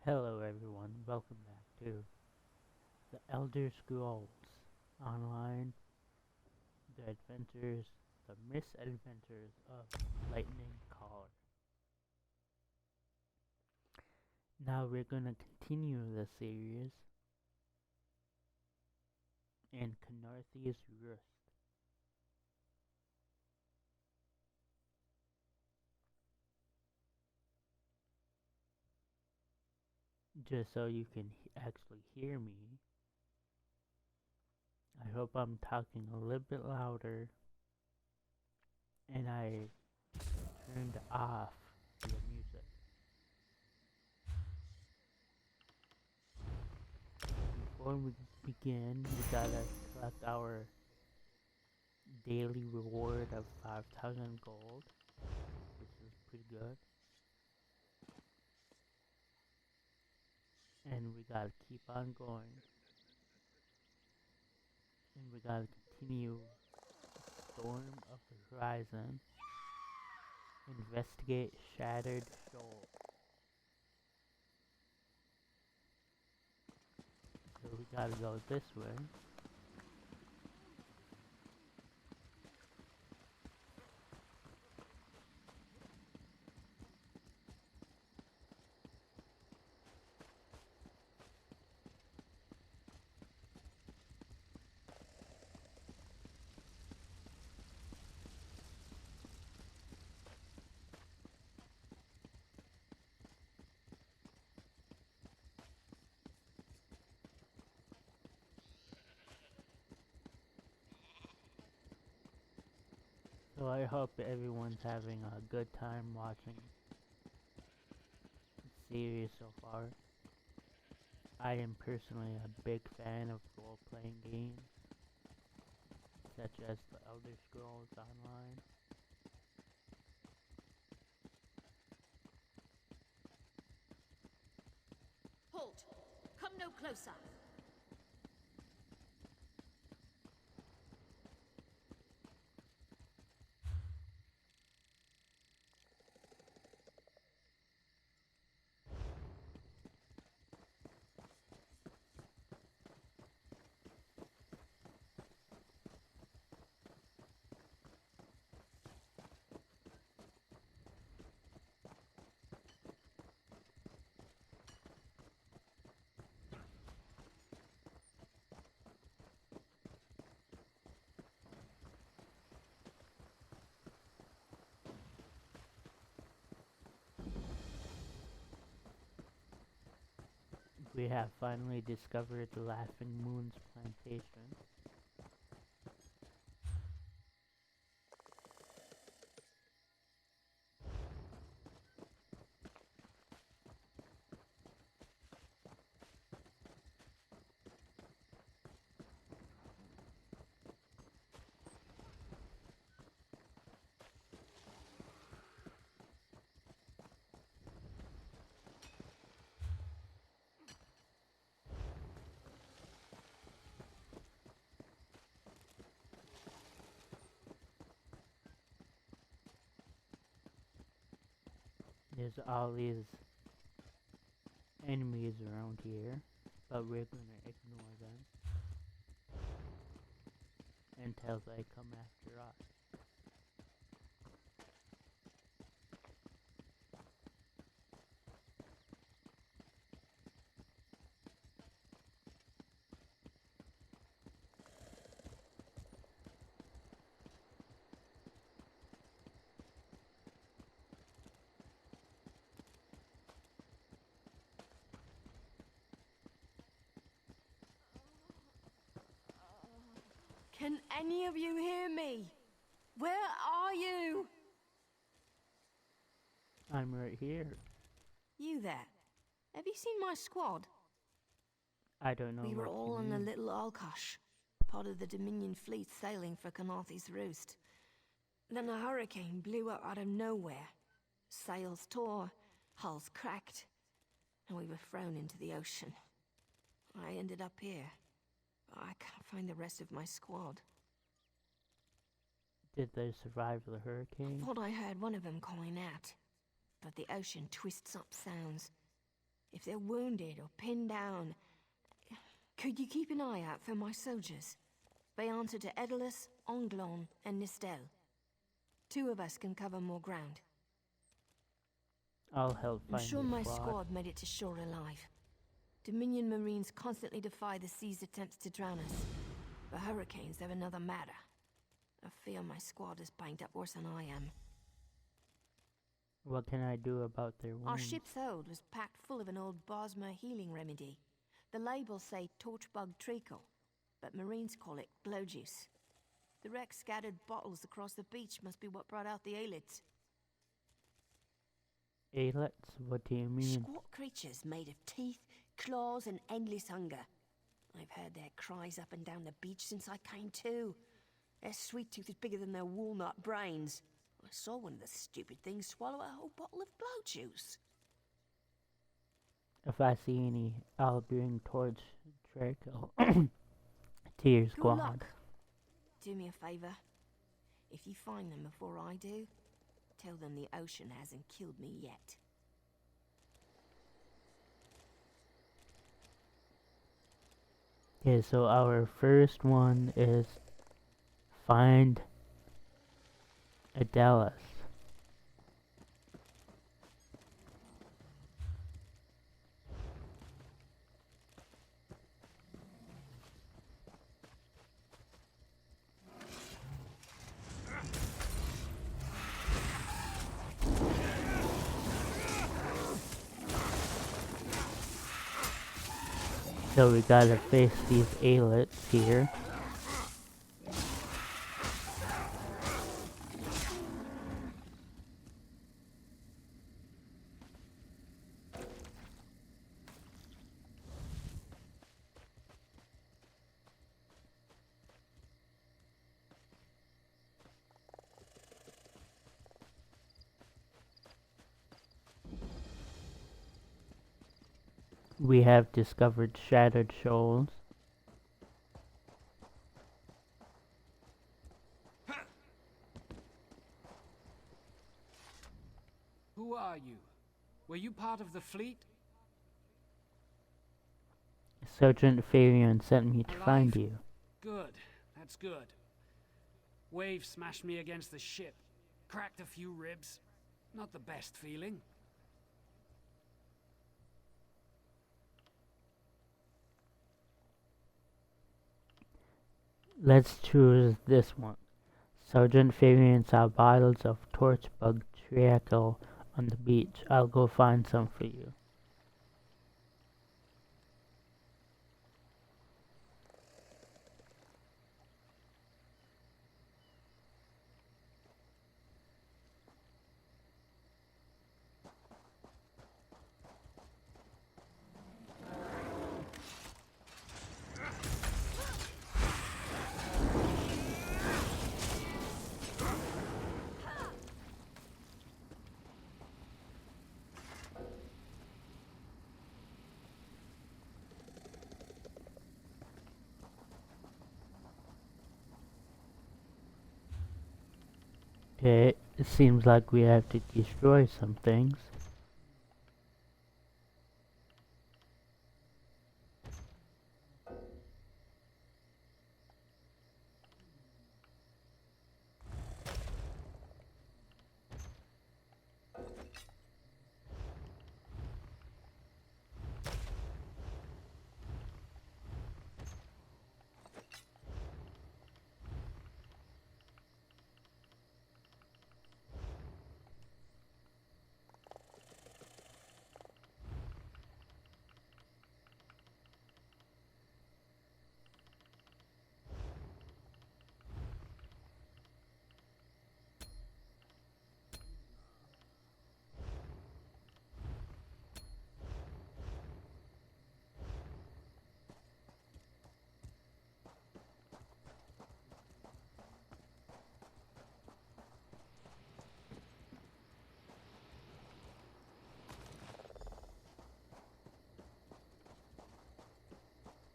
Hello everyone, welcome back to the Elder Scrolls Online, the misadventures of Lightning Caller. Now we're gonna continue the series in Knorthi's Roost. Just so you can actually hear me, I hope I'm talking a little bit louder and I turned off the music. Before we begin, we gotta collect our daily reward of 5,000 gold, which is pretty good. And we gotta keep on going. And we gotta continue Storm of the Horizon. Investigate Shattered Shoal. So we gotta go this way. So I hope everyone's having a good time watching the series so far. I am personally a big fan of role-playing games, such as the Elder Scrolls Online. Halt! Come no closer! We have finally discovered the Laughing Moon's plantation. There's all these enemies around here, but we're gonna ignore them until they come after us. Can any of you hear me? Where are you? I'm right here. You there. Have you seen my squad? I don't know We were what all you on the mean. little Alkosh, part of the Dominion fleet sailing for Knorthi's Roost. Then a hurricane blew up out of nowhere. Sails tore, hulls cracked, and we were thrown into the ocean. I ended up here. I can't find the rest of my squad. Did they survive the I hurricane? thought I heard one of them calling out, but the ocean twists up sounds. If they're wounded or pinned down, could you keep an eye out for my soldiers? They answer to Edalus, Onglon, and Nistel. 2 of us can cover more ground. I'll help I'm find sure your my squad. squad made it to shore alive. Dominion Marines constantly defy the sea's attempts to drown us. The hurricanes have another matter. I fear my squad is banged up worse than I am. What can I do about their Our wounds? ship's hold was packed full of an old Bosmer healing remedy. The labels say torchbug treacle, but Marines call it glow juice. The wreck scattered bottles across the beach must be what brought out the aelids. Ailets? What do you mean? Squat creatures made of teeth, claws, and endless hunger. I've heard their cries up and down the beach since I came to. Their sweet tooth is bigger than their walnut brains. I saw one of the stupid things swallow a whole bottle of glow juice. If I see any, I'll bring torch Draco to your Good squad. luck. Do me a favor. If you find them before I do, tell them the ocean hasn't killed me yet. Okay, so our first one is find Adelis. So we gotta face these ailets here. We have discovered shattered shoals. Who are you? Were you part of the fleet? Sergeant Farion sent me to Alive? find you. Good, that's good. Waves smashed me against the ship. Cracked a few ribs. Not the best feeling. Let's choose this one. Sergeant Farion saw bottles of torchbug treacle on the beach. I'll go find some for you. Okay, it seems like we have to destroy some things.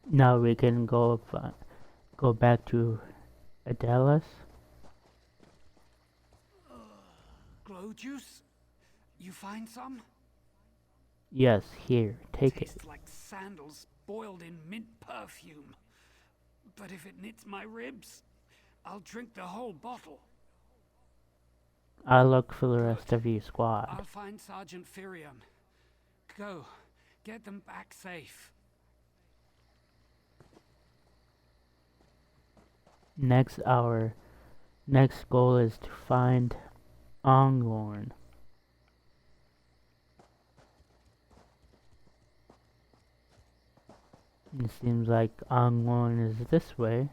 Now we can go back to Adelis. Glow juice? You find some? Yes, here, take it. Tastes like sandals boiled in mint perfume. But if it knits my ribs, I'll drink the whole bottle. I'll look for the Good. rest of your squad. I'll find Sergeant Firion. Go, get them back safe. Our next goal is to find Onglorn. It seems like Onglorn is this way.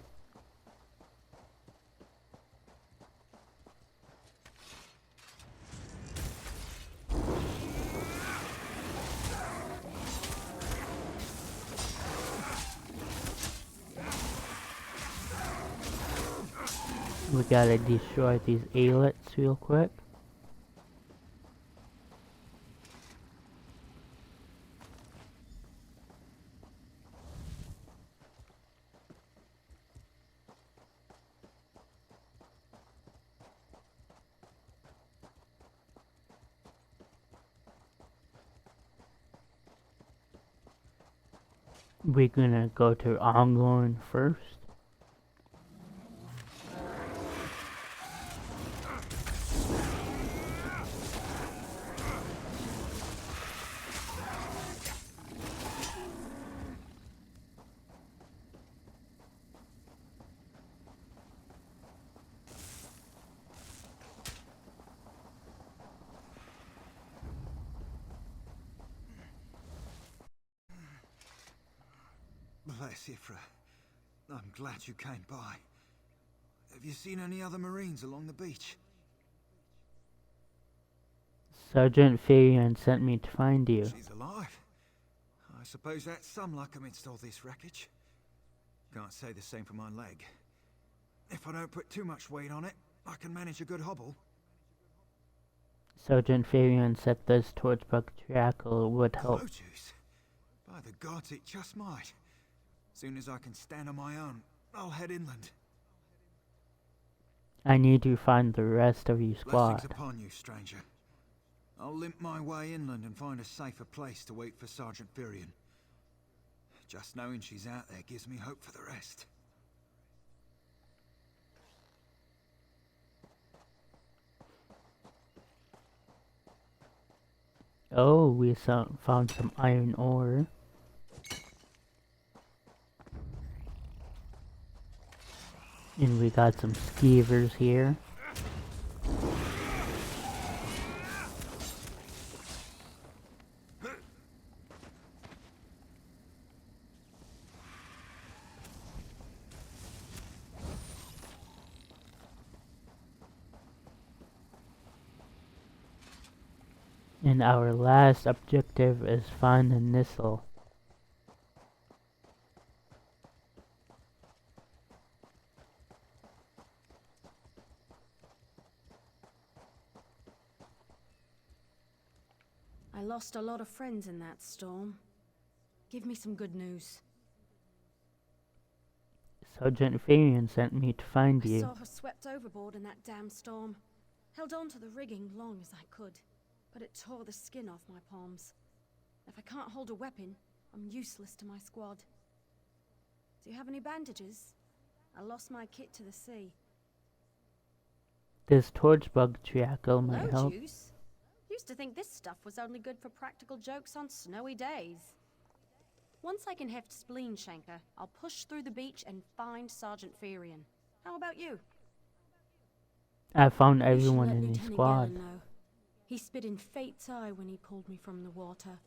We gotta destroy these ailets real quick. We're gonna go to Onglorn first. Bless you, I'm glad you came by. Have you seen any other Marines along the beach? Sergeant Firion sent me to find you. She's alive. I suppose that's some luck amidst all this wreckage. Can't say the same for my leg. If I don't put too much weight on it, I can manage a good hobble. Sergeant Firion said this torchbug trackle would help. Hello, Juice. By the gods, it just might. Soon as I can stand on my own, I'll head inland. I need to find the rest of your squad. Blessings upon you, stranger. I'll limp my way inland and find a safer place to wait for Sergeant Firion. Just knowing she's out there gives me hope for the rest. Oh, we found some iron ore. And we got some skeevers here. And our last objective is find a Nissel. I lost a lot of friends in that storm. Give me some good news. Sergeant Firion sent me to find I you. saw her swept overboard in that damn storm. Held on to the rigging long as I could, but it tore the skin off my palms. If I can't hold a weapon, I'm useless to my squad. Do you have any bandages? I lost my kit to the sea. This torchbug trackle might Hello, help. Juice. Used to think this stuff was only good for practical jokes on snowy days. Once I can heft Spleen Shanker, I'll push through the beach and find Sergeant Firion. How about you? I found You should everyone let in the Lieutenant squad. Galen know. He spit in fate's eye when he pulled me from the water.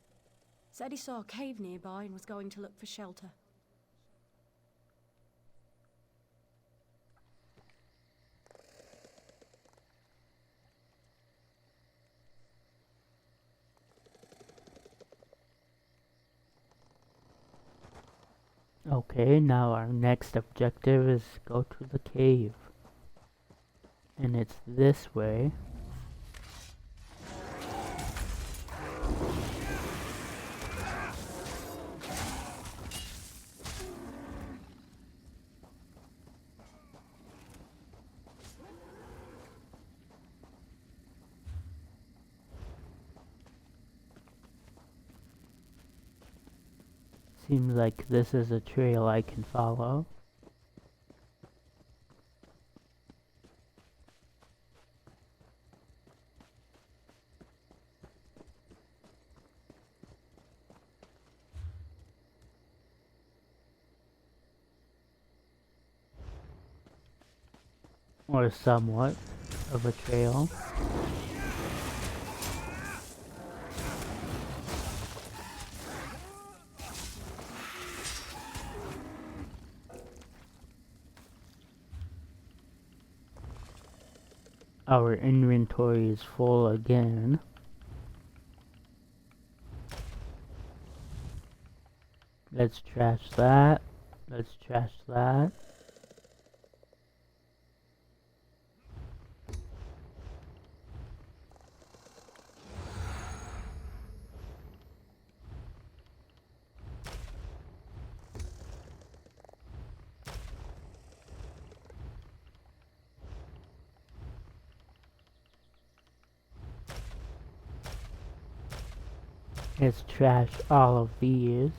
Said he saw a cave nearby and was going to look for shelter. Okay, now our next objective is go to the cave. And it's this way. Seems like this is a trail I can follow. Or somewhat of a trail. Our inventory is full again. Let's trash that. Let's trash that. Let's trash all of these.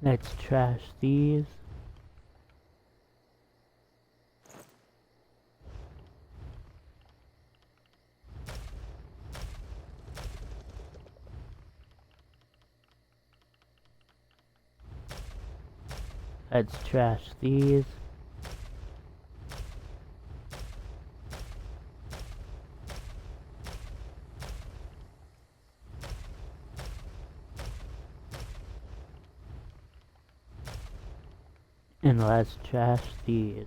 Let's trash these. Let's trash these. And let's trash these.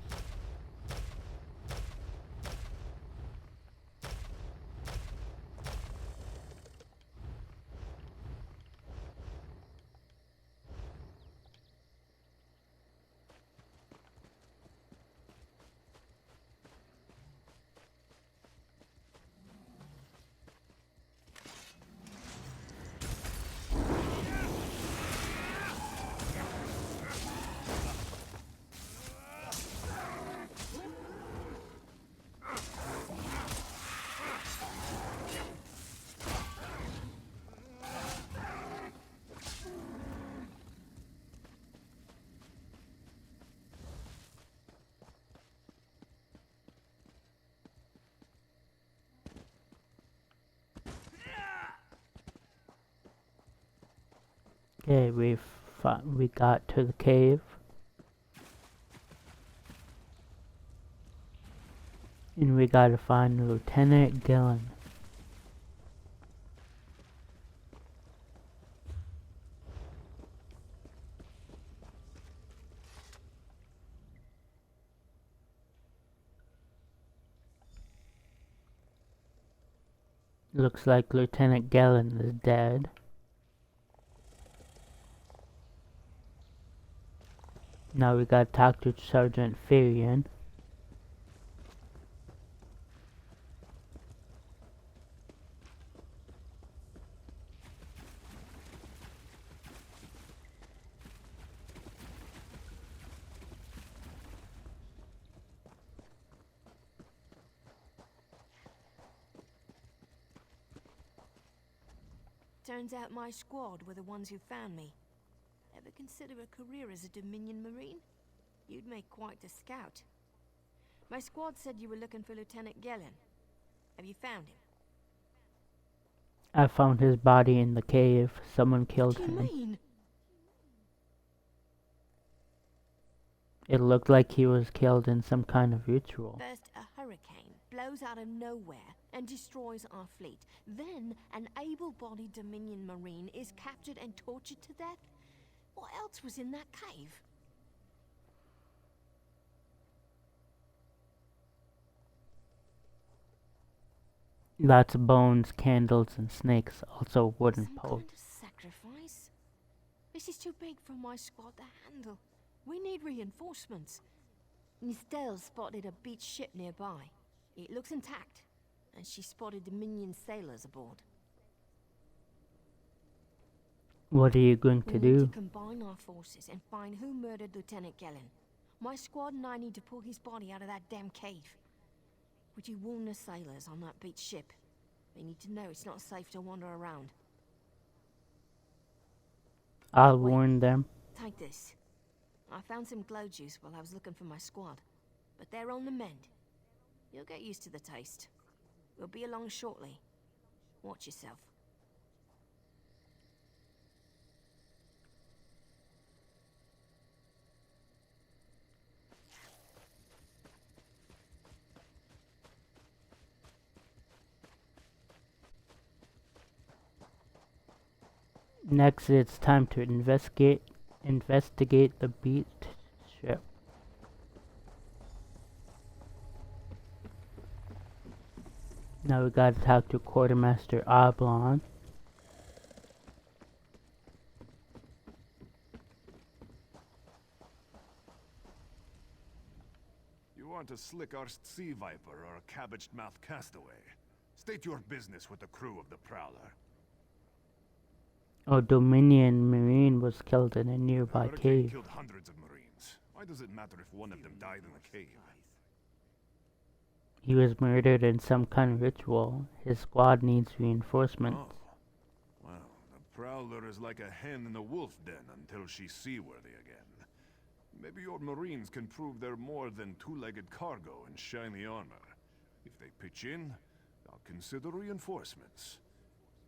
Okay, we got to the cave. And we gotta find Lieutenant Gillen. Looks like Lieutenant Gillen is dead. Now we gotta talk to Sergeant Furion. Turns out my squad were the ones who found me. Ever consider a career as a Dominion Marine? You'd make quite a scout. My squad said you were looking for Lieutenant Gillen. Have you found him? I found his body in the cave. Someone killed What do you him. mean? It looked like he was killed in some kind of ritual. First, a hurricane blows out of nowhere and destroys our fleet. Then, an able-bodied Dominion Marine is captured and tortured to death? What else was in that cave? Lots of bones, candles, and snakes. Also wooden Some posts. kind of sacrifice? This is too big for my squad to handle. We need reinforcements. Nistel spotted a beached ship nearby. It looks intact. and she spotted Dominion sailors aboard. What are you going We to need do? to combine our forces and find who murdered Lieutenant Gellin. My squad and I need to pull his body out of that damn cave. Would you warn the sailors on that beach ship? They need to know it's not safe to wander around. I'll Wait. warn them. Take this. I found some glow juice while I was looking for my squad, but they're on the mend. You'll get used to the taste. We'll be along shortly. Watch yourself. Next, it's time to investigate the beach ship. Now we gotta talk to Quartermaster Oblong. You want a slick-arsed sea viper or a cabbage-mouthed castaway? State your business with the crew of the Prowler. A Dominion Marine was killed in a nearby Hurricane cave. killed hundreds of Marines. Why does it matter if one of them died in the cave? He was murdered in some kind of ritual. His squad needs reinforcements. Oh. Well, the Prowler is like a hen in a wolf den until she's seaworthy again. Maybe your Marines can prove they're more than two-legged cargo and shiny armor. If they pitch in, I'll consider reinforcements.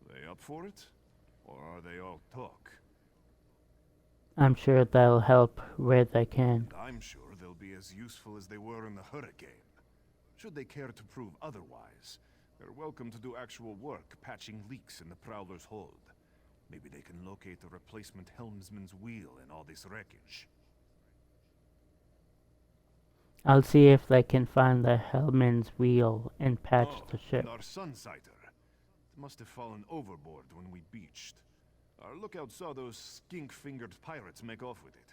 They up for it? Or are they all talk? I'm sure they'll help where they can. I'm sure they'll be as useful as they were in the Hurricane. Should they care to prove otherwise, they're welcome to do actual work patching leaks in the Prowler's hold. Maybe they can locate a replacement helmsman's wheel in all this wreckage. I'll see if they can find the Hellman's wheel and patch the ship. And our Sunsighter. It must have fallen overboard when we beached. Our lookout saw those skink-fingered pirates make off with it.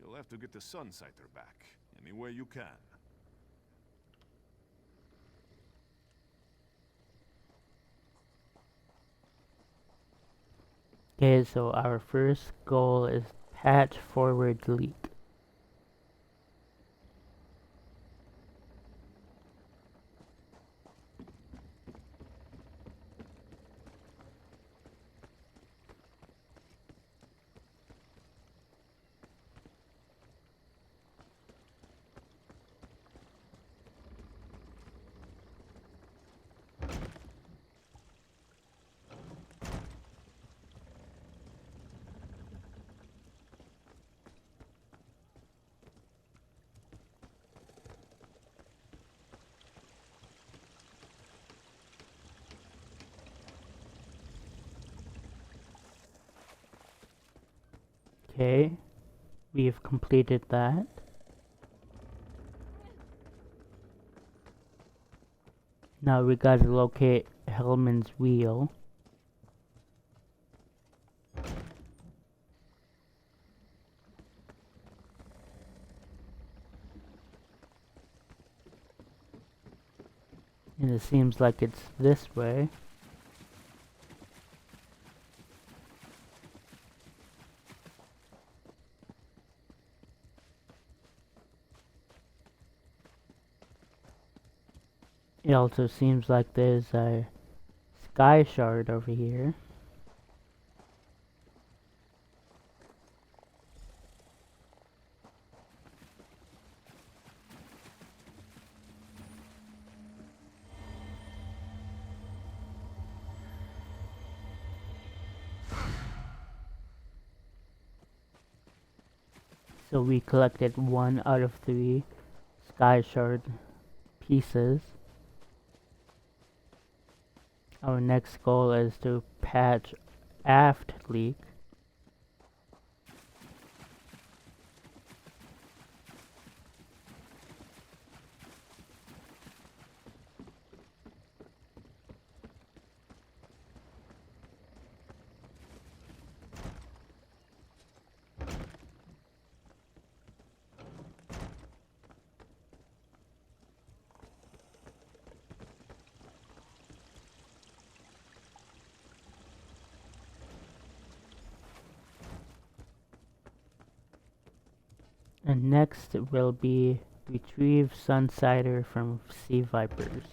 You'll have to get the Sunsighter back, any way you can. Okay, so our first goal is patch forward leak. Okay, we've completed that. Now we gotta locate Hellman's wheel. And it seems like it's this way. It also seems like there's a sky shard over here. So we collected 1 out of 3 sky shard pieces. Our next goal is to patch aft leak. And next will be retrieve Sunsider from sea vipers.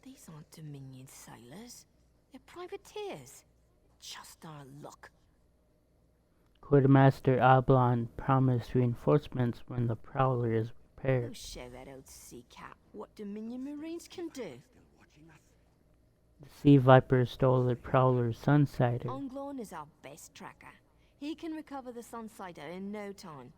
These aren't Dominion sailors. They're privateers. Just our luck. Quartermaster Oblon promised reinforcements when the Prowler is Go repaired. show that old sea cat what Dominion Marines can do. The Sea Viper stole the Prowler's Sunsider. Onglon is our best tracker. He can recover the Sunsider in no time.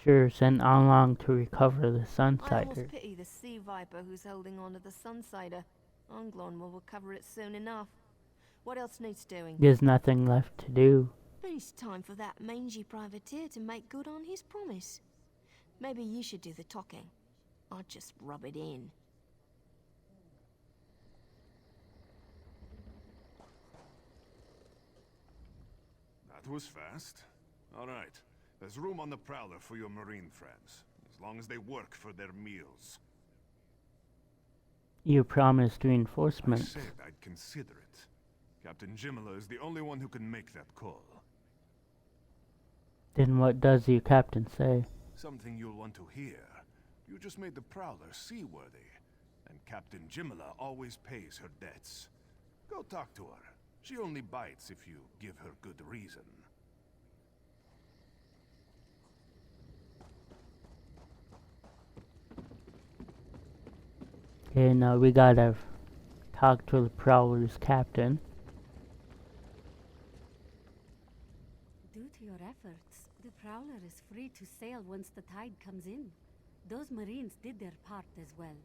Sure, send Anlong to recover the I Sunsider. almost pity the Sea Viper who's holding on to the Sunsider. Onglon will recover it soon enough. What else needs doing? There's nothing left to do. It's time for that mangy privateer to make good on his promise. Maybe you should do the talking. I'll just rub it in. That was fast. All right. There's room on the Prowler for your Marine friends, as long as they work for their meals. You promised I reinforcements. said I'd consider it. Captain Jimala is the only one who can make that call. Then what does your captain say? Something you'll want to hear. You just made the Prowler seaworthy, and Captain Jimala always pays her debts. Go talk to her. She only bites if you give her good reason. Okay, now we gotta talk to the Prowler's captain. Due to your efforts, the Prowler is free to sail once the tide comes in. Those Marines did their part as well.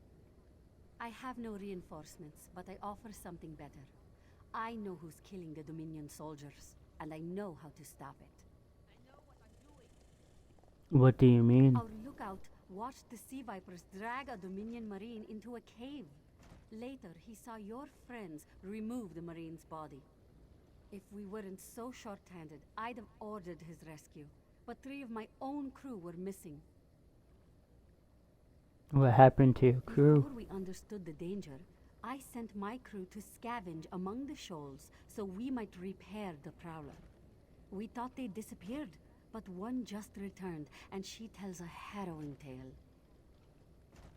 I have no reinforcements, but I offer something better. I know who's killing the Dominion soldiers, and I know how to stop it. What do you mean? Our lookout watched the Sea Vipers drag a Dominion Marine into a cave. Later, he saw your friends remove the Marine's body. If we weren't so short-handed, I'd have ordered his rescue. But 3 of my own crew were missing. What happened to your crew? Before we understood the danger, I sent my crew to scavenge among the shoals so we might repair the Prowler. We thought they disappeared, but one just returned, and she tells a harrowing tale.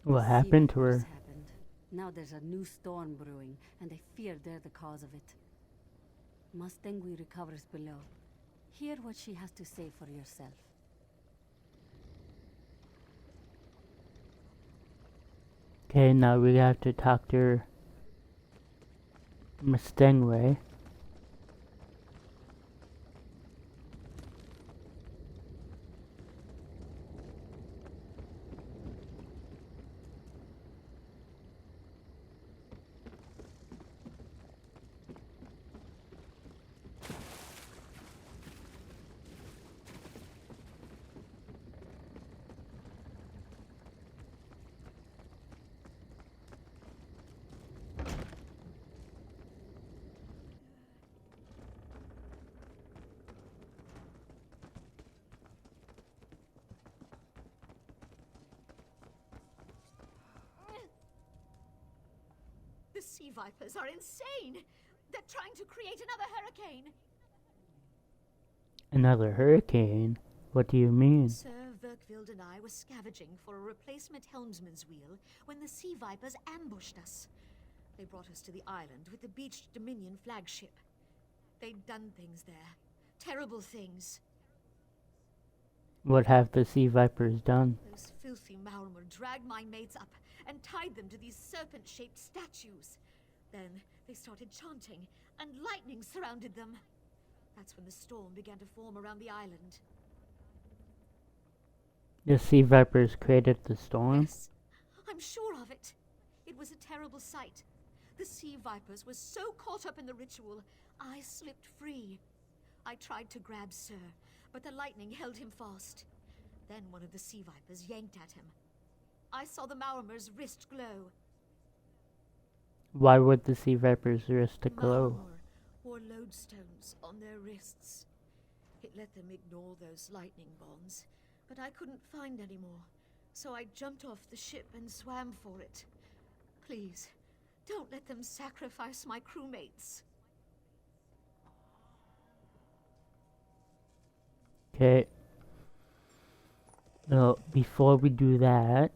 What happened to her? Sea Vipers happened. Now there's a new storm brewing, and I fear they're the cause of it. Mustangui recovers below. Hear what she has to say for yourself. Okay, now we have to talk to her Mustangway. The Sea Vipers are insane! They're trying to create another hurricane! Another hurricane? What do you mean? Sir Verkvild and I were scavenging for a replacement helmsman's wheel when the Sea Vipers ambushed us. They brought us to the island with the beached Dominion flagship. They'd done things there. Terrible things. What have the Sea Vipers done? Those filthy Maulmer dragged my mates up and tied them to these serpent-shaped statues. Then they started chanting, and lightning surrounded them. That's when the storm began to form around the island. The Sea Vipers created the storm? Yes, I'm sure of it. It was a terrible sight. The Sea Vipers were so caught up in the ritual, I slipped free. I tried to grab Sir, but the lightning held him fast. Then one of the Sea Vipers yanked at him. I saw the Maormer's wrist glow. Why would the Sea Viper's wrist glow? Maormer wore lodestones on their wrists. It let them ignore those lightning bonds, but I couldn't find any more. So I jumped off the ship and swam for it. Please, don't let them sacrifice my crewmates. Okay. Well, before we do that,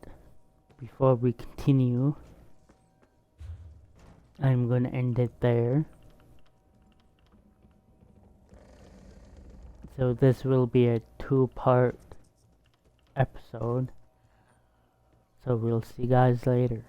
before we continue, I'm gonna end it there. So this will be a 2-part episode. So we'll see you guys later.